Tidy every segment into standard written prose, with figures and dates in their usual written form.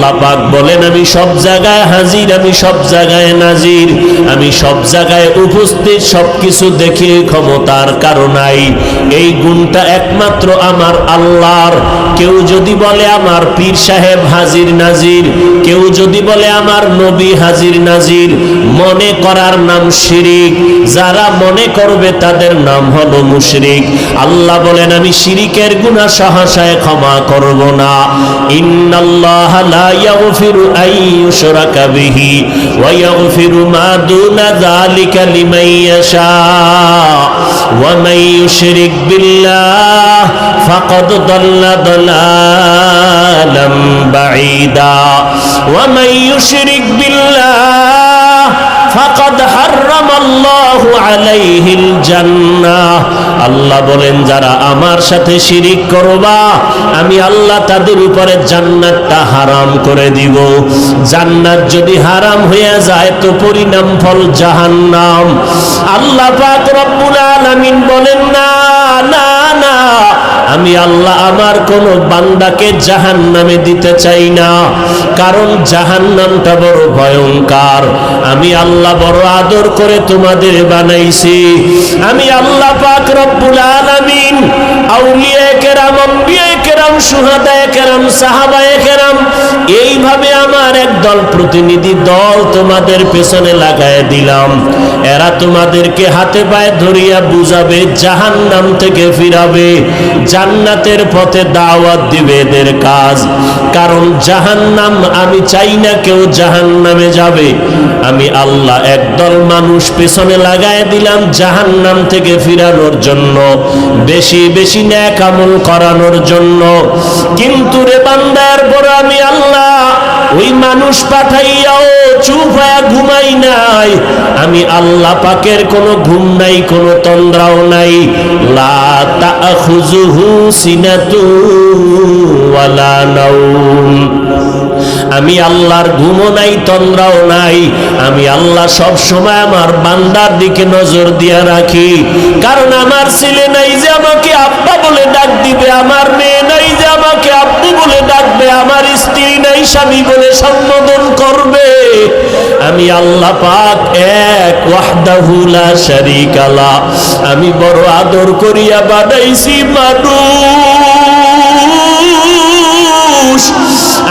আল্লাহ পাক বলেন আমি সব জায়গায় হাজির, আমি সব জায়গায় নাজির, আমি সব জায়গায় উপস্থিত, সবকিছু দেখে ক্ষমতার কারণাই। এই গুণটা একমাত্র আমার আল্লাহর। কেউ যদি বলে আমার পীর সাহেব হাজির নাজির, কেউ যদি বলে আমার নবী হাজির নাজির, মনে করার নাম শিরিক। যারা মনে করবে তাদের নাম হলো মুশরিক। আল্লাহ বলেন আমি শিরিকের গুনাহ সহসায় ক্ষমা করব না। ইন্নাল্লাহা লা ইয়াগফিরু আন ইউশরাকা বিহি ওয়া ইয়াগফিরু মা দুনা যালিকা লিমান ইয়াশা ওয়া মান ইউশরিক বিল্লাহ ফাকাদ দাল্লা দালালাম বাঈদা ওয়া মান ইউশরিক বিল্লাহ ফাকাদ হারামাল্লাহু আলাইহিল জান্নাহ। আল্লাহ বলেন যারা আমার সাথে শিরিক করবা আমি আল্লাহ তাদের উপরে জান্নাতটা হারাম করে দিব। জান্নাত যদি হারাম হয়ে যায় তো পরিণাম ফল জাহান্নাম। আল্লাহ পাক রব্বুল আলামিন বলেন না না না, আমি আল্লাহ আমার কোন বান্দাকে জাহান্নামে দিতে চাই না, কারণ জাহান্নামটা বড় ভয়ঙ্কর। আমি আল্লাহ বড় আদর করে তোমাদের বানাইছি। আমি আল্লাহ পাক রব্বুল আলামিন আউলিয়ায়ে কেরাম, আম্বিয়ায়ে কেরাম, শুহাদায়ে কেরাম, সাহাবায়ে কেরাম, এইভাবে আমার একদল প্রতিনিধি দল তোমাদের পেছনে লাগায় দিলাম। এরা তোমাদেরকে হাতে পায়ে ধরিয়া বুঝাবে, জাহান্নাম থেকে ফিরাবে, জান্নাতের পথে দাওয়াত দিবে এদের কাজ। কারণ জাহান্নাম আমি চাই না কেউ জাহান্নামে যাবে। আমি আল্লাহ একদল মানুষ পেছনে লাগায় দিলাম জাহান্নাম থেকে ফিরানোর জন্য, বেশি বেশি নেক আমল করানোর জন্য। কিন্তু রে বান্দার পর আমি আল্লাহ ওই মানুষ পাঠাইয়াও চুপ হয়ে ঘুমাই নাই। আমি আল্লাহ পাকের কোনো ঘুম নাই, কোনো তন্দ্রাও নাই। লা তাখুযুহু সিনাতু ওয়ালা নাওম। আমি আল্লাহর ঘুমও নাই, তন্দ্রাও নাই। আমি আল্লাহ সব সময় আমার বান্দার দিকে নজর দিয়া রাখি। কারণ আমার ছেলে নাই যে আমাকে আব্বা বলে ডাক দিবে, আমার মেয়ে নাই যে আমাকে আব্বু বলে ডাকবে, আমার স্ত্রী নাই স্বামী বলে সম্বোধন করবে। আমি আল্লাহ পাক এক, ওয়াহদাহু লা শারীকা লা। আমি বড় আদর করিয়া বানাইছি মানুষ।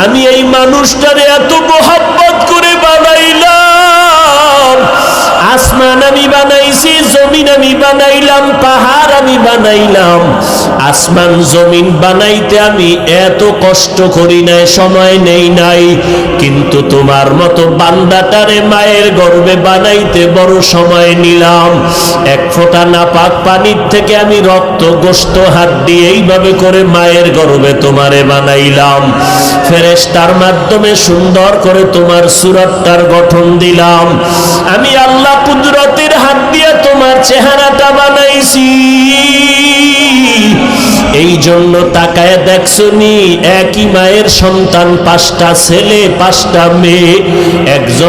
আমি এই মানুষটারে এত মোহাব্বত করে বানাইলাম। আসমান আমি বানাইছি, জমিন আমি বানাইলাম, পাহাড় আমি বানাইলাম। আসমান জমিন বানাইতে আমি এত কষ্ট করি নাই, সময় নেই নাই। কিন্তু তোমার মতো বান্দাটারে মায়ের গর্ভে বানাইতে বড় সময় নিলাম। এক ফোঁটা নাপাক পানির থেকে আমি রক্ত গোশত হাড্ডি এইভাবে করে মায়ের গর্ভে তোমারে বানাইলাম। ফেরেশতার মাধ্যমে সুন্দর করে তোমার সুরতটার গঠন দিলাম। আমি আল্লাহ কুদরতের হাত দিয়ে তোমার চেহারাটা বানাইছি। এই জন্য তাকায় দেখছো নি, একই মায়ের সন্তান, 5টা ছেলে 5টা মেয়ে। একজন